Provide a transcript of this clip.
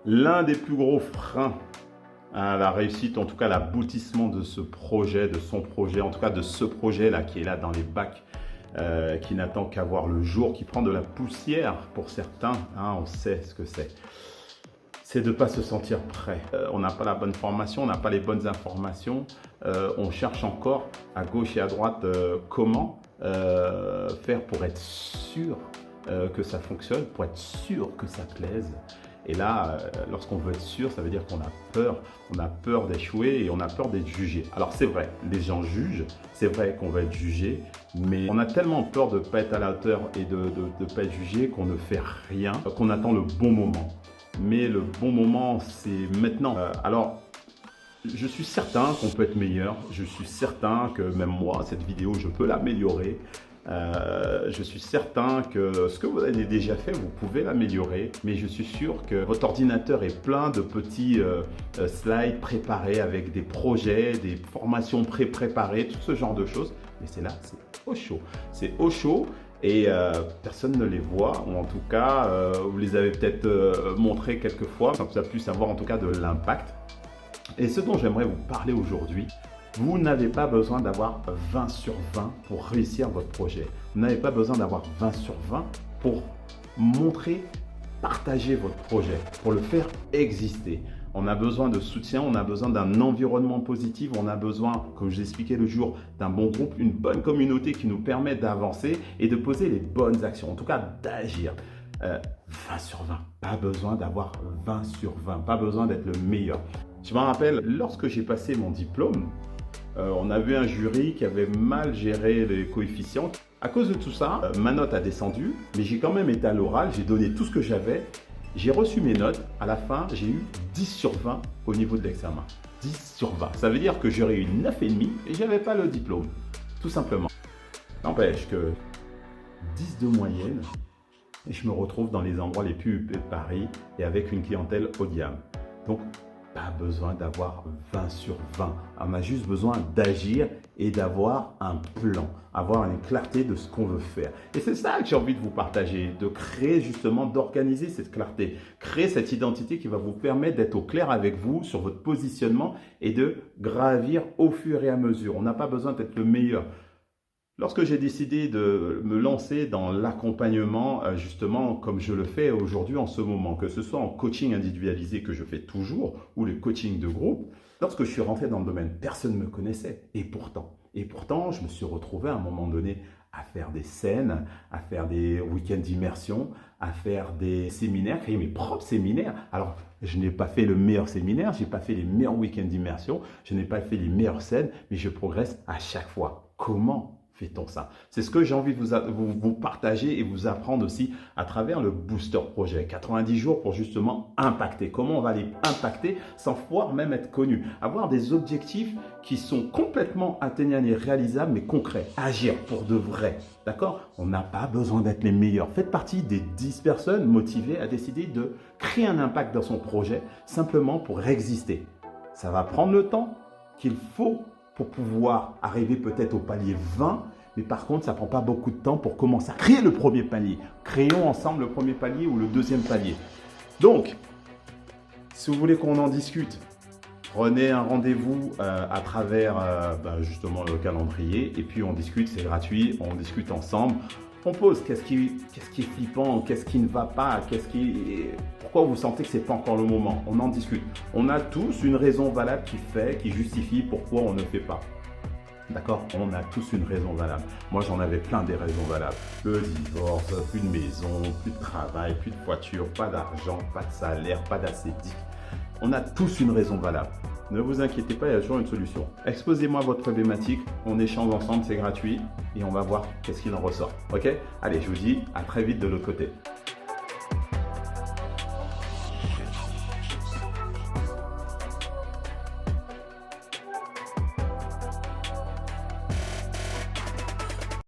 L'un des plus gros freins à la réussite, en tout cas l'aboutissement de ce projet, de son projet, en tout cas de ce projet-là qui est là dans les bacs, qui n'attend qu'à voir le jour, qui prend de la poussière pour certains, hein, on sait ce que c'est de ne pas se sentir prêt. On n'a pas la bonne formation, on n'a pas les bonnes informations, on cherche encore à gauche et à droite comment faire pour être sûr que ça fonctionne, pour être sûr que ça plaise. Et là, lorsqu'on veut être sûr, ça veut dire qu'on a peur d'échouer et on a peur d'être jugé. Alors c'est vrai, les gens jugent, c'est vrai qu'on va être jugé, mais on a tellement peur de ne pas être à la hauteur et de ne pas être jugé qu'on ne fait rien, qu'on attend le bon moment. Mais le bon moment, c'est maintenant. Alors, je suis certain qu'on peut être meilleur, je suis certain que même moi, cette vidéo, je peux l'améliorer. Je suis certain que ce que vous avez déjà fait, vous pouvez l'améliorer, mais je suis sûr que votre ordinateur est plein de petits slides préparés avec des projets, des formations pré-préparées, tout ce genre de choses. Mais c'est là, c'est au chaud. C'est au chaud et personne ne les voit, ou en tout cas, vous les avez peut-être montrés quelques fois, donc ça puisse avoir en tout cas de l'impact. Et ce dont j'aimerais vous parler aujourd'hui, vous n'avez pas besoin d'avoir 20 sur 20 pour réussir votre projet. Vous n'avez pas besoin d'avoir 20 sur 20 pour montrer, partager votre projet, pour le faire exister. On a besoin de soutien, on a besoin d'un environnement positif, on a besoin, comme je l'expliquais le jour, d'un bon groupe, une bonne communauté qui nous permet d'avancer et de poser les bonnes actions, en tout cas d'agir. 20 sur 20, pas besoin d'avoir 20 sur 20, pas besoin d'être le meilleur. Je me rappelle, lorsque j'ai passé mon diplôme, on avait un jury qui avait mal géré les coefficients. À cause de tout ça, ma note a descendu, mais j'ai quand même été à l'oral, j'ai donné tout ce que j'avais. J'ai reçu mes notes, à la fin, j'ai eu 10 sur 20 au niveau de l'examen. 10 sur 20, ça veut dire que j'aurais eu 9,5 et je n'avais pas le diplôme, tout simplement. N'empêche que 10 de moyenne, et je me retrouve dans les endroits les plus huppés de Paris et avec une clientèle haut de gamme. Donc, pas besoin d'avoir 20 sur 20. On a juste besoin d'agir et d'avoir un plan, avoir une clarté de ce qu'on veut faire. Et c'est ça que j'ai envie de vous partager, de créer justement, d'organiser cette clarté, créer cette identité qui va vous permettre d'être au clair avec vous sur votre positionnement et de gravir au fur et à mesure. On n'a pas besoin d'être le meilleur. Lorsque j'ai décidé de me lancer dans l'accompagnement, justement, comme je le fais aujourd'hui en ce moment, que ce soit en coaching individualisé que je fais toujours ou le coaching de groupe, lorsque je suis rentré dans le domaine, personne ne me connaissait. Et pourtant, je me suis retrouvé à un moment donné à faire des scènes, à faire des week-ends d'immersion, à faire des séminaires, créer mes propres séminaires. Alors, je n'ai pas fait le meilleur séminaire, je n'ai pas fait les meilleurs week-ends d'immersion, je n'ai pas fait les meilleures scènes, mais je progresse à chaque fois. Comment fait-on ça? C'est ce que j'ai envie de vous partager et vous apprendre aussi à travers le Booster Projet. 90 jours pour justement impacter. Comment on va les impacter sans pouvoir même être connu. Avoir des objectifs qui sont complètement atteignables et réalisables mais concrets. Agir pour de vrai. D'accord? On n'a pas besoin d'être les meilleurs. Faites partie des 10 personnes motivées à décider de créer un impact dans son projet simplement pour exister. Ça va prendre le temps qu'il faut pour pouvoir arriver peut-être au palier 20, mais par contre, ça ne prend pas beaucoup de temps pour commencer à créer le premier palier. Créons ensemble le premier palier ou le deuxième palier. Donc, si vous voulez qu'on en discute, prenez un rendez-vous à travers justement le calendrier et puis on discute, c'est gratuit, on discute ensemble. On pose qu'est-ce qui est flippant, qu'est-ce qui ne va pas, pourquoi vous sentez que ce n'est pas encore le moment. On en discute. On a tous une raison valable qui justifie pourquoi on ne fait pas. D'accord? On a tous une raison valable. Moi, j'en avais plein des raisons valables. Le divorce, plus de maison, plus de travail, plus de voiture, pas d'argent, pas de salaire, pas d'ascétique. On a tous une raison valable. Ne vous inquiétez pas, il y a toujours une solution. Exposez-moi votre problématique, on échange ensemble, c'est gratuit et on va voir qu'est-ce qu'il en ressort. Ok? Allez, je vous dis à très vite de l'autre côté.